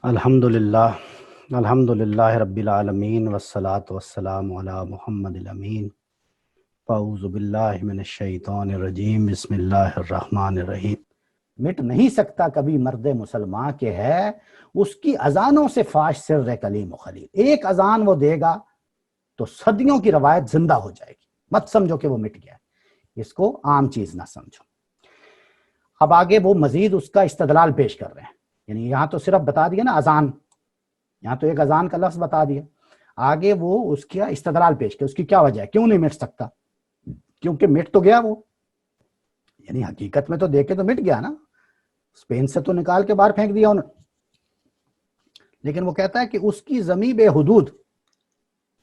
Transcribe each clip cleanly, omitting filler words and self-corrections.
الحمدللہ رب العالمین والصلاة والسلام علی محمد الامین اعوذ باللہ من الشیطان الرجیم بسم اللہ الرحمن الرحیم۔ مٹ نہیں سکتا کبھی مرد مسلمان کے ہے اس کی اذانوں سے فاش سر کلیم و خلیل۔ ایک اذان وہ دے گا تو صدیوں کی روایت زندہ ہو جائے گی، مت سمجھو کہ وہ مٹ گیا، اس کو عام چیز نہ سمجھو۔ اب آگے وہ مزید اس کا استدلال پیش کر رہے ہیں، یعنی یہاں تو صرف بتا دیا نا اذان، یہاں تو ایک اذان کا لفظ بتا دیا، آگے وہ اس کا استدلال پیش کیا، اس کی کیا وجہ ہے، کیوں نہیں مٹ سکتا؟ کیونکہ مٹ تو گیا وہ، یعنی حقیقت میں تو دیکھے تو مٹ گیا نا، اسپین سے تو نکال کے باہر پھینک دیا انہوں، لیکن وہ کہتا ہے کہ اس کی زمین بے حدود،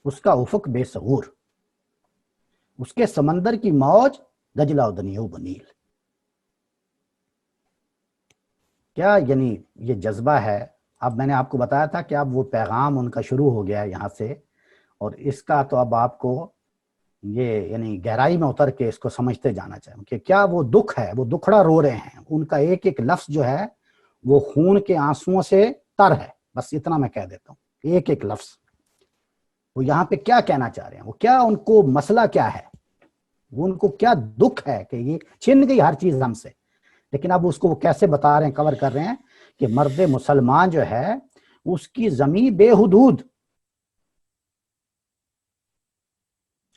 اس کا افق بے ثغور، اس کے سمندر کی موج دجلہ و دنیوب و نیل۔ کیا یعنی یہ جذبہ ہے؟ اب میں نے آپ کو بتایا تھا کہ اب وہ پیغام ان کا شروع ہو گیا ہے یہاں سے، اور اس کا تو اب آپ کو یہ یعنی گہرائی میں اتر کے اس کو سمجھتے جانا چاہیے کہ کیا وہ دکھ ہے، وہ دکھڑا رو رہے ہیں، ان کا ایک ایک لفظ جو ہے وہ خون کے آنسوؤں سے تر ہے، بس اتنا میں کہہ دیتا ہوں، ایک ایک لفظ وہ یہاں پہ کیا کہنا چاہ رہے ہیں، وہ کیا ان کو مسئلہ کیا ہے، وہ ان کو کیا دکھ ہے کہ یہ چھن گئی ہر چیز ہم سے۔ لیکن اب اس کو وہ کیسے بتا رہے ہیں، کور کر رہے ہیں کہ مرد مسلمان جو ہے اس کی زمین بے حدود،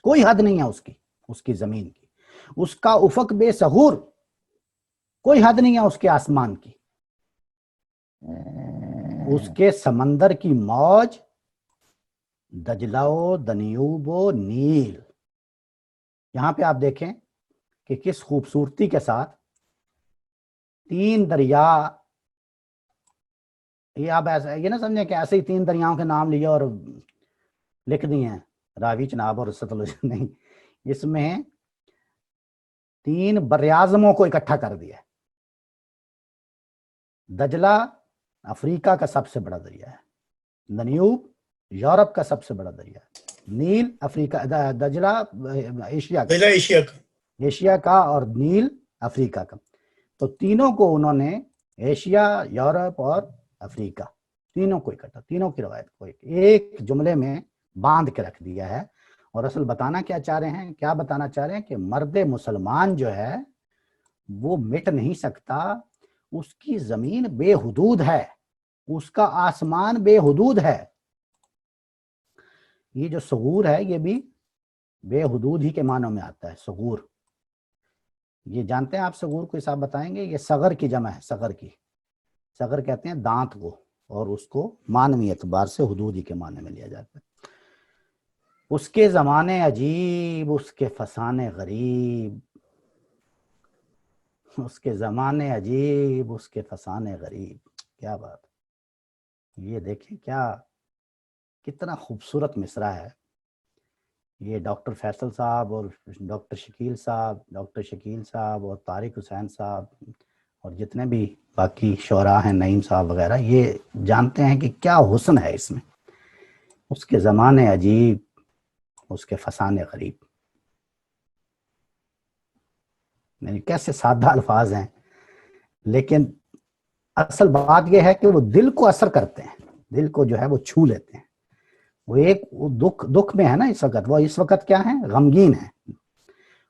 کوئی حد نہیں ہے اس کی زمین کی، اس کا افق بے ثغور، کوئی حد نہیں ہے اس کے آسمان کی، اس کے سمندر کی موج دجلہ و دنیوب و نیل۔ یہاں پہ آپ دیکھیں کہ کس خوبصورتی کے ساتھ تین دریا، یہ آپ ایسا یہ نہ سمجھیں کہ ایسے ہی تین دریاؤں کے نام لیے اور لکھ دیے ہیں، راوی چناب اور ستلج، نہیں، اس میں تین براعظموں کو اکٹھا کر دیا ہے۔ دجلہ افریقہ کا سب سے بڑا دریا ہے، دنیوب یورپ کا سب سے بڑا دریا ہے، نیل افریقہ، دجلہ ایشیا کا اور نیل افریقہ کا، تو تینوں کو انہوں نے ایشیا، یورپ اور افریقہ تینوں کو اکٹھا، تینوں کی روایت کو ایک جملے میں باندھ کے رکھ دیا ہے۔ اور اصل بتانا کیا چاہ رہے ہیں، کیا بتانا چاہ رہے ہیں کہ مرد مسلمان جو ہے وہ مٹ نہیں سکتا، اس کی زمین بے حدود ہے، اس کا آسمان بے حدود ہے۔ یہ جو ثغور ہے یہ بھی بے حدود ہی کے معنوں میں آتا ہے، ثغور، یہ جانتے ہیں آپ ثغور کو، حساب بتائیں گے، یہ صغر کی جمع ہے، صغر کی، صغر کہتے ہیں دانت کو، اور اس کو معنوی اعتبار سے حدود ہی کے معنی میں لیا جاتا ہے۔ اس کے زمانے عجیب، اس کے فسانے غریب، اس کے زمانے عجیب، اس کے فسانے غریب، کیا بات، یہ دیکھیں کتنا خوبصورت مصرع ہے۔ یہ ڈاکٹر فیصل صاحب اور ڈاکٹر شکیل صاحب اور طارق حسین صاحب اور جتنے بھی باقی شعراء ہیں، نعیم صاحب وغیرہ، یہ جانتے ہیں کہ کیا حسن ہے اس میں، اس کے زمانے عجیب، اس کے فسانے غریب، یعنی کیسے سادہ الفاظ ہیں، لیکن اصل بات یہ ہے کہ وہ دل کو اثر کرتے ہیں، دل کو جو ہے وہ چھو لیتے ہیں۔ وہ ایک دکھ میں ہے نا اس وقت، وہ اس وقت کیا ہے، غمگین ہے،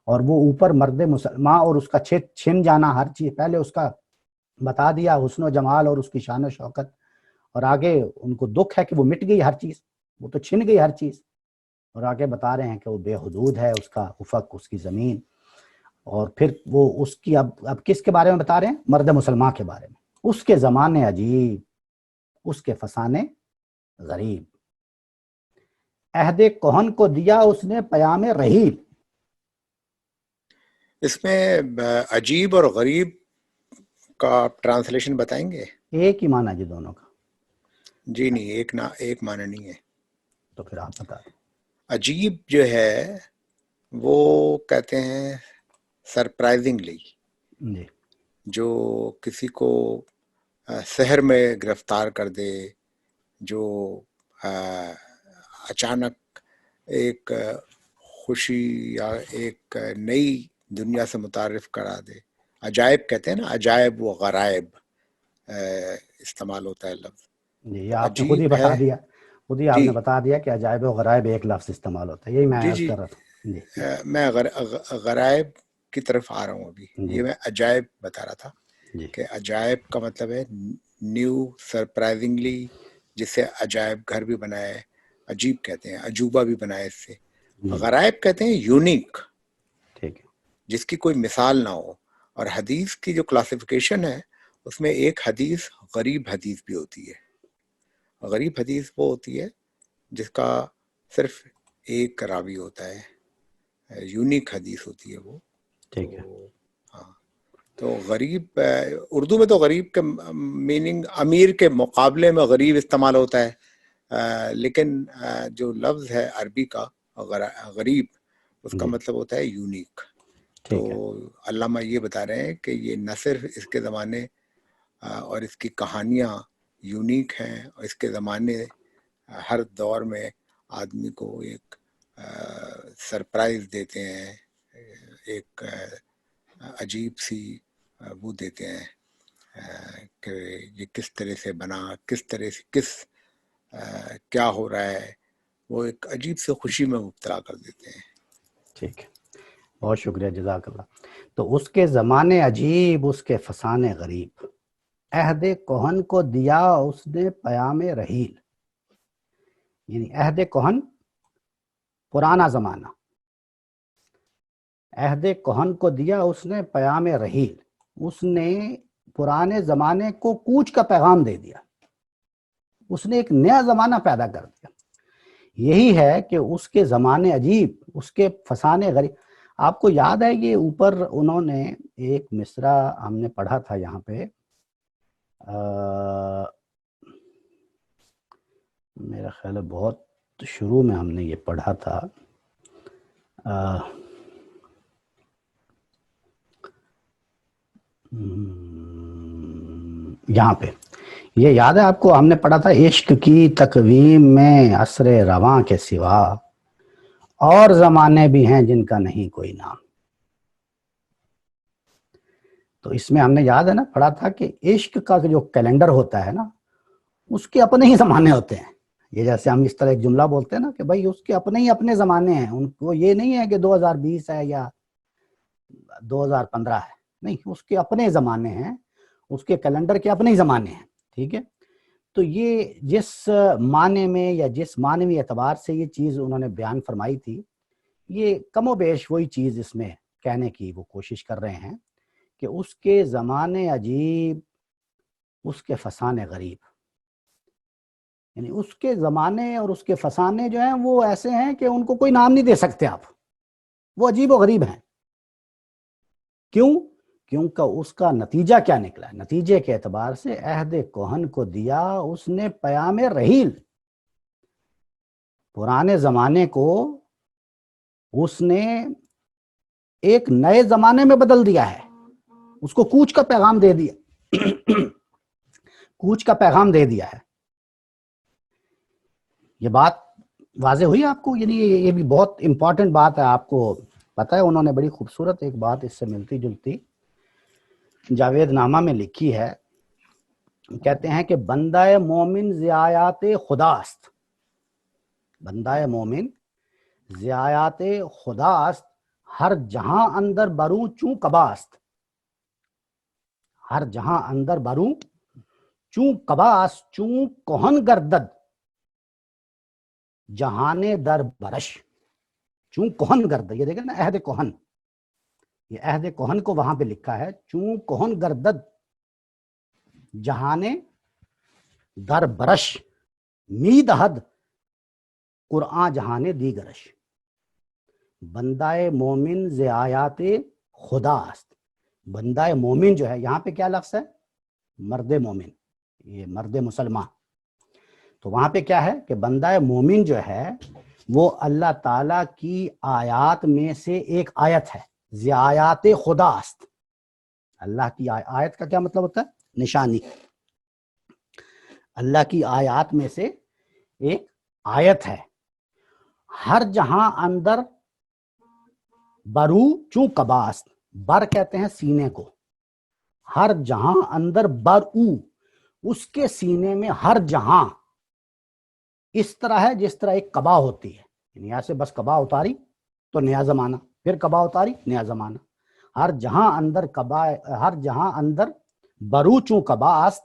اور وہ اوپر مرد مسلمان اور اس کا چھن جانا ہر چیز، پہلے اس کا بتا دیا حسن و جمال اور اس کی شان و شوکت، اور آگے ان کو دکھ ہے کہ وہ مٹ گئی ہر چیز، وہ تو چھن گئی ہر چیز، اور آگے بتا رہے ہیں کہ وہ بے حدود ہے، اس کا افق، اس کی زمین، اور پھر وہ اس کی اب کس کے بارے میں بتا رہے ہیں، مرد مسلمان کے بارے میں، اس کے زمانے عجیب، اس کے فسانے غریب، عہد کہن کو دیا اس نے پیام رحیل۔ اس میں عجیب اور غریب کا آپ ٹرانسلیشن بتائیں گے؟ ایک ہی معنی جی دونوں کا؟ جی نہیں، ایک معنی نہیں ہے، تو پھر آپ بتا دیں۔ عجیب جو ہے وہ کہتے ہیں سرپرائزنگلی، جی، جو کسی کو سحر میں گرفتار کر دے، جو اچانک ایک خوشی یا ایک نئی دنیا سے متعارف کرا دے۔ عجائب کہتے ہیں نا، عجائب و غرائب استعمال ہوتا ہے لفظ، جی یہ تو آپ نے خود ہی عجیب بتا ہے. دیا، خود ہی آپ جی نے بتا دیا کہ عجائب و غرائب ایک لفظ استعمال ہوتا ہے، یہی میں جی عرض جی کر رہا تھا. جی میں غرائب کی طرف آ رہا ہوں ابھی. جی یہ میں عجائب بتا رہا تھا جی کہ عجائب کا مطلب ہے نیو، سرپرائزنگلی، جس سے عجائب گھر بھی بنائے، عجیب کہتے ہیں، عجوبہ بھی بنائے اس سے. جی غرائب کہتے ہیں یونیک، ٹھیک ہے. جس کی کوئی مثال نہ ہو. اور حدیث کی جو کلاسیفیکیشن ہے اس میں ایک حدیث غریب حدیث بھی ہوتی ہے. غریب حدیث وہ ہوتی ہے جس کا صرف ایک راوی ہوتا ہے، یونیک حدیث ہوتی ہے وہ. تو ٹھیک ہے. ہاں، تو غریب اردو میں تو غریب کے میننگ امیر کے مقابلے میں غریب استعمال ہوتا ہے، لیکن جو لفظ ہے عربی کا غریب، اس کا جی مطلب ہوتا ہے یونیک. تو ٹھیک ہے. علامہ یہ بتا رہے ہیں کہ یہ نہ صرف اس کے زمانے اور اس کی کہانیاں یونیک ہیں، اور اس کے زمانے ہر دور میں آدمی کو ایک سرپرائز دیتے ہیں، ایک عجیب سی وہ دیتے ہیں کہ یہ کس طرح سے بنا، کس طرح سے کیا ہو رہا ہے، وہ ایک عجیب سے خوشی میں مبتلا کر دیتے ہیں. ٹھیک ہے، بہت شکریہ، جزاک اللہ. تو اس کے زمانے عجیب، اس کے فسانے غریب، عہد کہن کو دیا اس نے پیام رحیل. یعنی عہد کہن پرانا زمانہ، عہد کہن کو دیا اس نے پیام رحیل، اس نے پرانے زمانے کو کوچ کا پیغام دے دیا، اس نے ایک نیا زمانہ پیدا کر دیا. یہی ہے کہ اس کے زمانے عجیب، اس کے فسانے غریب. آپ کو یاد ہے یہ اوپر انہوں نے ایک مصرع ہم نے پڑھا تھا یہاں پہ، میرا خیال ہے بہت شروع میں ہم نے یہ پڑھا تھا. یہاں پہ یہ یاد ہے آپ کو، ہم نے پڑھا تھا عشق کی تقویم میں عصر رواں کے سوا اور زمانے بھی ہیں جن کا نہیں کوئی نام. تو اس میں ہم نے یاد ہے نا پڑھا تھا کہ عشق کا جو کیلنڈر ہوتا ہے نا، اس کے اپنے ہی زمانے ہوتے ہیں. یہ جیسے ہم اس طرح ایک جملہ بولتے ہیں نا کہ بھائی اس کے اپنے زمانے ہیں، ان کو یہ نہیں ہے کہ 2020 ہے یا 2015 ہے، نہیں، اس کے اپنے زمانے ہیں، اس کے کیلنڈر کے اپنے ہی زمانے ہیں. ٹھیک ہے. تو یہ جس معنی میں یا جس معنوی اعتبار سے یہ چیز انہوں نے بیان فرمائی تھی، یہ کم و بیش وہی چیز اس میں کہنے کی وہ کوشش کر رہے ہیں کہ اس کے زمانے عجیب، اس کے فسانے غریب. یعنی اس کے زمانے اور اس کے فسانے جو ہیں وہ ایسے ہیں کہ ان کو کوئی نام نہیں دے سکتے آپ، وہ عجیب و غریب ہیں. کیوں؟ کیونکہ اس کا نتیجہ کیا نکلا ہے؟ نتیجے کے اعتبار سے عہد کہن کو دیا اس نے پیام رحیل، پرانے زمانے کو اس نے ایک نئے زمانے میں بدل دیا ہے، اس کو کوچ کا پیغام دے دیا کوچ کا پیغام دے دیا ہے. یہ بات واضح ہوئی آپ کو؟ یعنی یہ بھی بہت امپورٹنٹ بات ہے. آپ کو پتہ ہے انہوں نے بڑی خوبصورت ایک بات اس سے ملتی جلتی جاوید نامہ میں لکھی ہے. کہتے ہیں کہ بندہ مومن ضیاعات خدا است، بندہ مومن ضیاعات خدا است، ہر جہاں اندر بروں چوں قبا است. ہر جہاں اندر بروں چوں قبا است، چوں کہن گردد جہانے در برش. چوں کہن گردد، یہ دیکھیں نا عہد کہن، یہ عہد کہن کو وہاں پہ لکھا ہے، چوں کہن گردد جہانے در برش مید حد قرآن جہانے دیگرش. بندہ مومن ضیاعات خدا است. بندہ مومن جو ہے، یہاں پہ کیا لفظ ہے؟ مرد مومن، یہ مرد مسلمان. تو وہاں پہ کیا ہے کہ بندہ مومن جو ہے وہ اللہ تعالیٰ کی آیات میں سے ایک آیت ہے. ضیاعات خدا است، اللہ کی آیت کا کیا مطلب ہوتا ہے؟ نشانی. اللہ کی آیات میں سے ایک آیت ہے. ہر جہاں اندر برو چوں قباست، بر کہتے ہیں سینے کو، ہر جہاں اندر برو، اس کے سینے میں ہر جہاں اس طرح ہے جس طرح ایک قبا ہوتی ہے، یعنی یہاں سے بس قبا اتاری تو نیا زمانہ، پھر قبا اتاری نیا زمانہ، ہر جہاں اندر قبا، ہر جہاں اندر بروچوں قبا است۔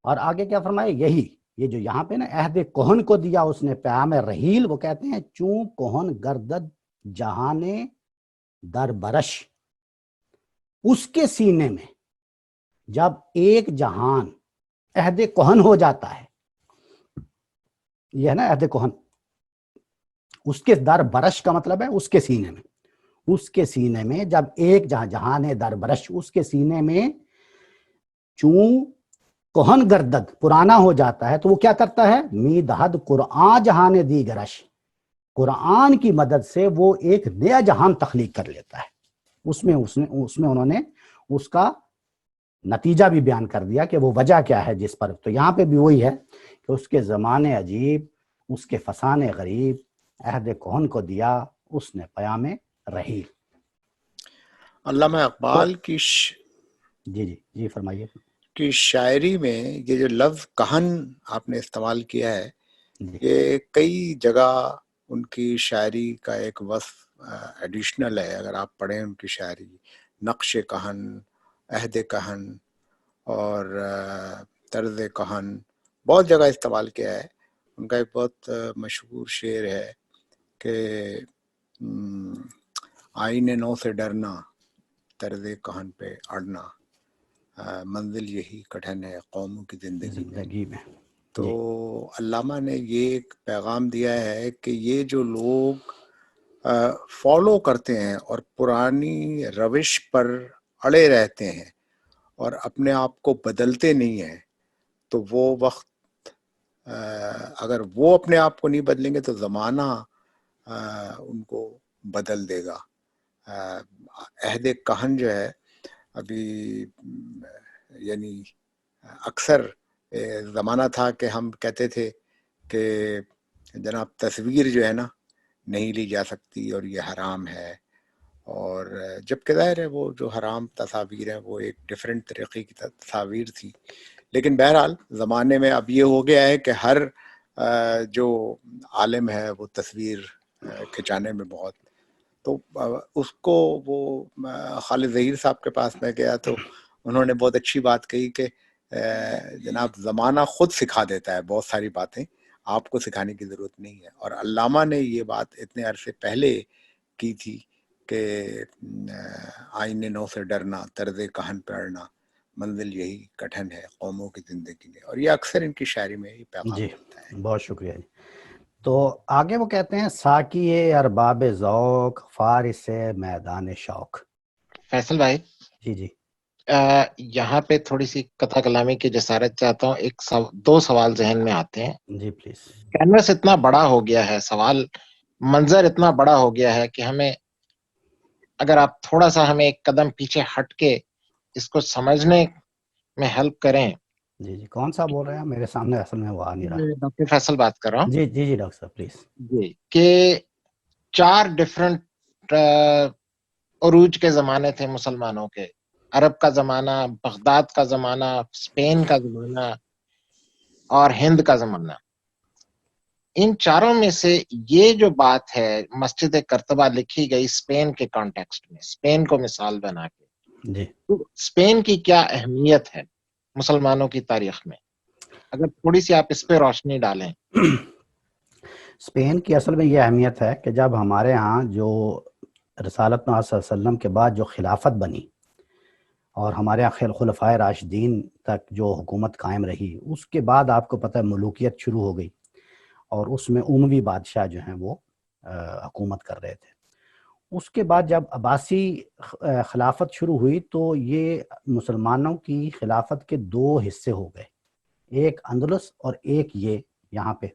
اور آگے کیا فرمائے، یہی یہ جو یہاں پہ نا عہد کہن کو دیا اس نے پیام رحیل، وہ کہتے ہیں چوں کہن گردد جہان در برش، اس کے سینے میں جب ایک جہان عہد کہن ہو جاتا ہے، یہ ہے نا عہد کہن، اس کے در برش کا مطلب ہے اس کے سینے میں، اس کے سینے میں جب ایک جہان ہے در برش، اس کے سینے میں چوں کہن گردد پرانا ہو جاتا ہے تو وہ کیا کرتا ہے، می دہد قرآن جہان دی گرش، قرآن کی مدد سے وہ ایک نیا جہان تخلیق کر لیتا ہے۔ اس میں انہوں نے اس کا نتیجہ بھی بیان کر دیا کہ وہ وجہ کیا ہے جس پر، تو یہاں پہ بھی وہی ہے کہ اس کے زمانے عجیب، اس کے فسانے غریب، عہد کہن کو دیا اس نے پیام رحیل۔ علامہ اقبال کی جی فرمائیے۔ کی شاعری میں یہ جو لفظ کہن آپ نے استعمال کیا ہے، یہ کئی جگہ ان کی شاعری کا ایک وصف ایڈیشنل ہے۔ اگر آپ پڑھیں ان کی شاعری، نقش کہن، عہد کہن اور طرز کہن، بہت جگہ استعمال کیا ہے۔ ان کا ایک بہت مشہور شعر ہے کہ آئین نو سے ڈرنا، طرز کہن پہ اڑنا، منزل یہی کٹھن ہے قوموں کی زندگی میں۔ تو علامہ نے یہ ایک پیغام دیا ہے کہ یہ جو لوگ فالو کرتے ہیں اور پرانی روش پر اڑے رہتے ہیں اور اپنے آپ کو بدلتے نہیں ہیں، تو وہ وقت اگر وہ اپنے آپ کو نہیں بدلیں گے تو زمانہ ان کو بدل دے گا۔ عہد کہن جو ہے، ابھی یعنی اکثر زمانہ تھا کہ ہم کہتے تھے کہ جناب تصویر جو ہے نا نہیں لی جا سکتی اور یہ حرام ہے، اور جبکہ ظاہر ہے وہ جو حرام تصاویر ہیں وہ ایک ڈیفرنٹ طریقے کی تصاویر تھی، لیکن بہرحال زمانے میں اب یہ ہو گیا ہے کہ ہر جو عالم ہے وہ تصویر کھنچانے میں بہت، تو اس کو وہ خالد ظہیر صاحب کے پاس میں گیا تو انہوں نے بہت اچھی بات کہی کہ جناب زمانہ خود سکھا دیتا ہے بہت ساری باتیں، آپ کو سکھانے کی ضرورت نہیں ہے۔ اور علامہ نے یہ بات اتنے عرصے پہلے کی تھی کہ آئین نو سے ڈرنا، طرز کہن پہ اڑنا، منزل یہی کٹھن ہے قوموں کی زندگی میں، اور یہ اکثر ان کی شاعری میں یہ پیغام ملتا ہے۔ بہت شکریہ جی۔ تو آگے وہ کہتے ہیں ساقی ارباب ذوق، فارس میدان شوق۔ فیصل بھائی جی یہاں پہ تھوڑی سی قطع کلامی کی جسارت چاہتا ہوں، دو سوال ذہن میں آتے ہیں۔ جی پلیز۔ کینوس اتنا بڑا ہو گیا ہے، سوال منظر اتنا بڑا ہو گیا ہے کہ ہمیں، اگر آپ تھوڑا سا ہمیں ایک قدم پیچھے ہٹ کے اس کو سمجھنے میں ہیلپ کریں۔ جی کون سا بول رہے ہیں؟ میرے سامنے اصل میں وہ آ نہیں رہا۔ ڈاکٹر فیصل بات کر رہا ہوں۔ جی ڈاکٹر صاحب پلیز۔ جی کہ 4 ڈفرنٹ عروج کے زمانے تھے مسلمانوں کے، عرب کا زمانہ، بغداد کا زمانہ، اسپین کا زمانہ اور ہند کا زمانہ۔ ان چاروں میں سے یہ جو بات ہے، مسجد کرتبہ لکھی گئی اسپین کے کانٹیکسٹ میں، اسپین کو مثال بنا کے، جی تو اسپین کی کیا اہمیت ہے مسلمانوں کی تاریخ میں؟ اگر تھوڑی سی آپ اس پہ روشنی ڈالیں۔ اسپین کی اصل میں یہ اہمیت ہے کہ جب ہمارے ہاں جو رسالت میں صلی اللہ علیہ وسلم کے بعد جو خلافت بنی اور ہمارے یہاں خلفائے راشدین تک جو حکومت قائم رہی، اس کے بعد آپ کو پتہ ہے ملوکیت شروع ہو گئی، اور اس میں اموی بادشاہ جو ہیں وہ حکومت کر رہے تھے۔ اس کے بعد جب عباسی خلافت شروع ہوئی تو یہ مسلمانوں کی خلافت کے 2 حصے ہو گئے، ایک اندلس اور ایک یہ یہاں پہ،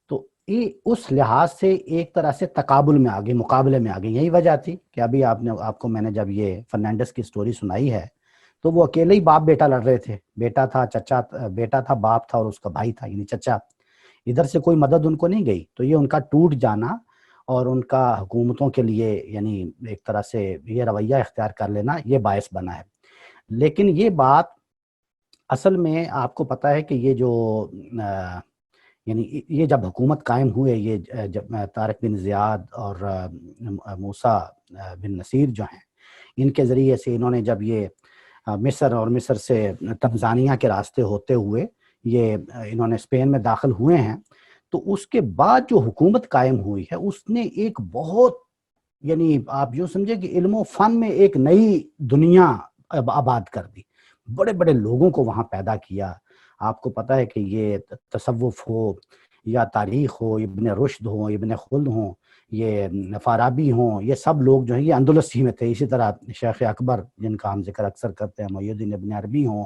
تو یہ اس لحاظ سے ایک طرح سے تقابل میں آگئی، مقابلے میں آگئی۔ یہی وجہ تھی کہ ابھی آپ کو میں نے جب یہ فرنانڈس کی سٹوری سنائی ہے تو وہ اکیلے ہی باپ بیٹا لڑ رہے تھے، بیٹا تھا، باپ تھا اور اس کا بھائی تھا یعنی چچا، ادھر سے کوئی مدد ان کو نہیں گئی، تو یہ ان کا ٹوٹ جانا اور ان کا حکومتوں کے لیے یعنی ایک طرح سے یہ رویہ اختیار کر لینا یہ باعث بنا ہے۔ لیکن یہ بات اصل میں آپ کو پتہ ہے کہ یہ جو یعنی یہ جب حکومت قائم ہوئے، یہ جب طارق بن زیاد اور موسیٰ بن نصیر جو ہیں، ان کے ذریعے سے انہوں نے جب یہ مصر اور مصر سے تنزانیہ کے راستے ہوتے ہوئے یہ انہوں نے اسپین میں داخل ہوئے ہیں، تو اس کے بعد جو حکومت قائم ہوئی ہے اس نے ایک بہت، یعنی آپ جو سمجھے کہ علم و فن میں ایک نئی دنیا آباد کر دی، بڑے بڑے لوگوں کو وہاں پیدا کیا۔ آپ کو پتہ ہے کہ یہ تصوف ہو یا تاریخ ہو، ابن رشد ہوں، ابن خلد ہوں، یہ فارابی ہوں، یہ سب لوگ جو ہیں یہ اندلس ہی میں تھے۔ اسی طرح شیخ اکبر جن کا ہم ذکر اکثر کرتے ہیں، محی الدین ابن عربی ہوں،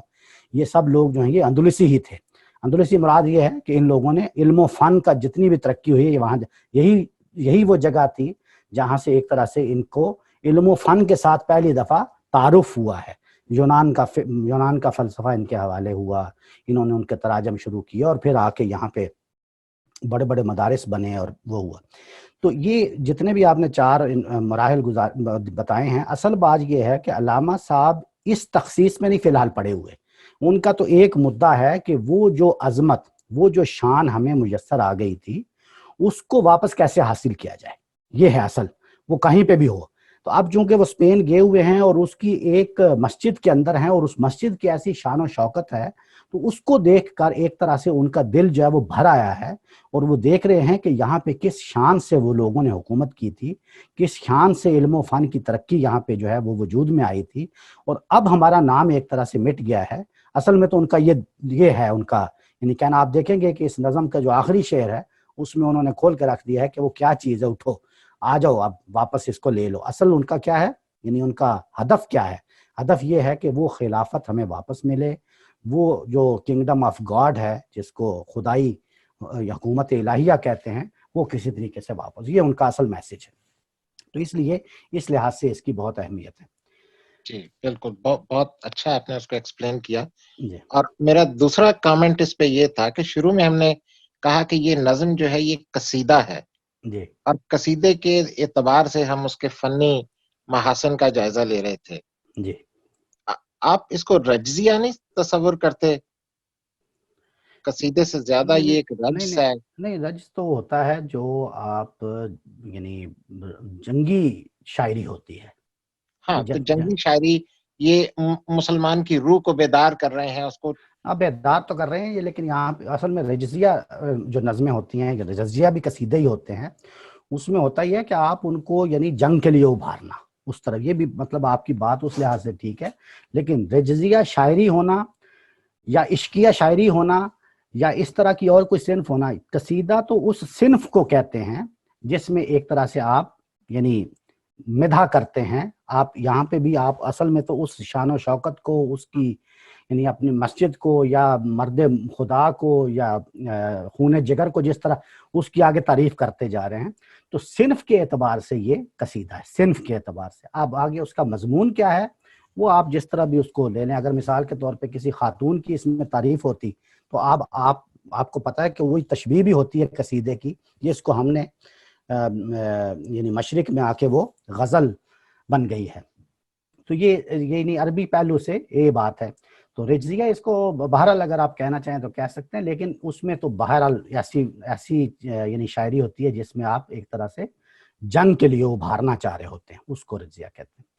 یہ سب لوگ جو ہیں یہ اندلسی ہی تھے۔ اندلسی مراد یہ ہے کہ ان لوگوں نے علم و فن کا جتنی بھی ترقی ہوئی ہے وہاں یہی وہ جگہ تھی جہاں سے ایک طرح سے ان کو علم و فن کے ساتھ پہلی دفعہ تعارف ہوا ہے۔ یونان کا فلسفہ ان کے حوالے ہوا، انہوں نے ان کے تراجم شروع کیے اور پھر آ کے یہاں پہ بڑے بڑے مدارس بنے اور وہ ہوا۔ تو یہ جتنے بھی آپ نے 4 مراحل بتائے ہیں، اصل بات یہ ہے کہ علامہ صاحب اس تخصیص میں نہیں فی الحال پڑے ہوئے۔ ان کا تو ایک مدعا ہے کہ وہ جو عظمت، وہ جو شان ہمیں میسر آ گئی تھی، اس کو واپس کیسے حاصل کیا جائے، یہ ہے اصل، وہ کہیں پہ بھی ہو۔ تو اب چونکہ وہ اسپین گئے ہوئے ہیں اور اس کی ایک مسجد کے اندر ہیں اور اس مسجد کی ایسی شان و شوکت ہے، تو اس کو دیکھ کر ایک طرح سے ان کا دل جو ہے وہ بھر آیا ہے، اور وہ دیکھ رہے ہیں کہ یہاں پہ کس شان سے وہ لوگوں نے حکومت کی تھی، کس شان سے علم و فن کی ترقی یہاں پہ جو ہے وہ وجود میں آئی تھی، اور اب ہمارا نام ایک طرح سے مٹ گیا ہے۔ اصل میں تو ان کا یہ ہے ان کا، یعنی کہنا، آپ دیکھیں گے کہ اس نظم کا جو آخری شعر ہے اس میں انہوں نے کھول کے رکھ دیا ہے کہ وہ کیا چیز ہے، اٹھو آ جاؤ اب واپس اس کو لے لو۔ اصل ان کا کیا ہے، یعنی ان کا ہدف کیا ہے؟ ہدف یہ ہے کہ وہ خلافت ہمیں واپس ملے، وہ جو کنگڈم آف گاڈ ہے جس کو خدائی حکومت الہیہ کہتے ہیں، وہ کسی طریقے سے واپس، یہ ان کا اصل میسج ہے۔ تو اس لیے اس لحاظ سے اس کی بہت اہمیت ہے۔ جی بالکل، بہت اچھا آپ نے اس کو ایکسپلین کیا۔ جی اور میرا دوسرا کامنٹ اس پہ یہ تھا کہ شروع میں ہم نے کہا کہ یہ نظم جو ہے یہ قصیدہ ہے، جی اور قصیدے کے اعتبار سے ہم اس کے فنی محاسن کا جائزہ لے رہے تھے۔ جی آپ اس کو رجزیہ نہیں تصور کرتے؟ قصیدے سے زیادہ یہ ایک نہیں رجز نہیں ہے۔ نہیں، رجز تو ہوتا ہے جو آپ، یعنی جنگی شاعری ہوتی ہے۔ ہاں، تو جنگی شاعری یہ مسلمان کی روح کو بیدار کر رہے ہیں، اس کو اب اعداد تو کر رہے ہیں یہ، لیکن یہاں پہ اصل میں رجزیہ جو نظمیں ہوتی ہیں، رجزیہ بھی قصیدے ہی ہوتے ہیں، اس میں ہوتا ہی ہے کہ آپ ان کو یعنی جنگ کے لیے ابھارنا، اس طرح، یہ بھی مطلب آپ کی بات اس لحاظ سے ٹھیک ہے۔ لیکن رجزیہ شاعری ہونا یا عشقیہ شاعری ہونا یا اس طرح کی اور کوئی صنف ہونا، قصیدہ تو اس صنف کو کہتے ہیں جس میں ایک طرح سے آپ یعنی مدح کرتے ہیں۔ آپ یہاں پہ بھی آپ اصل میں تو اس شان و شوکت کو، اس کی یعنی اپنی مسجد کو یا مرد خدا کو یا خون جگر کو جس طرح اس کی آگے تعریف کرتے جا رہے ہیں، تو صنف کے اعتبار سے یہ قصیدہ ہے، صنف کے اعتبار سے۔ اب آگے اس کا مضمون کیا ہے وہ آپ جس طرح بھی اس کو لے لیں۔ اگر مثال کے طور پہ کسی خاتون کی اس میں تعریف ہوتی تو آپ کو پتہ ہے کہ وہی تشبیہ بھی ہوتی ہے قصیدے کی، جس کو ہم نے یعنی مشرق میں آ کے وہ غزل بن گئی ہے۔ تو یہ عربی پہلو سے یہ بات ہے۔ تو رجزیہ اس کو بہرحال اگر آپ کہنا چاہیں تو کہہ سکتے ہیں، لیکن اس میں تو بہرحال ایسی یعنی شاعری ہوتی ہے جس میں آپ ایک طرح سے جنگ کے لیے ابھارنا چاہ رہے ہوتے ہیں، اس کو رجزیہ کہتے ہیں۔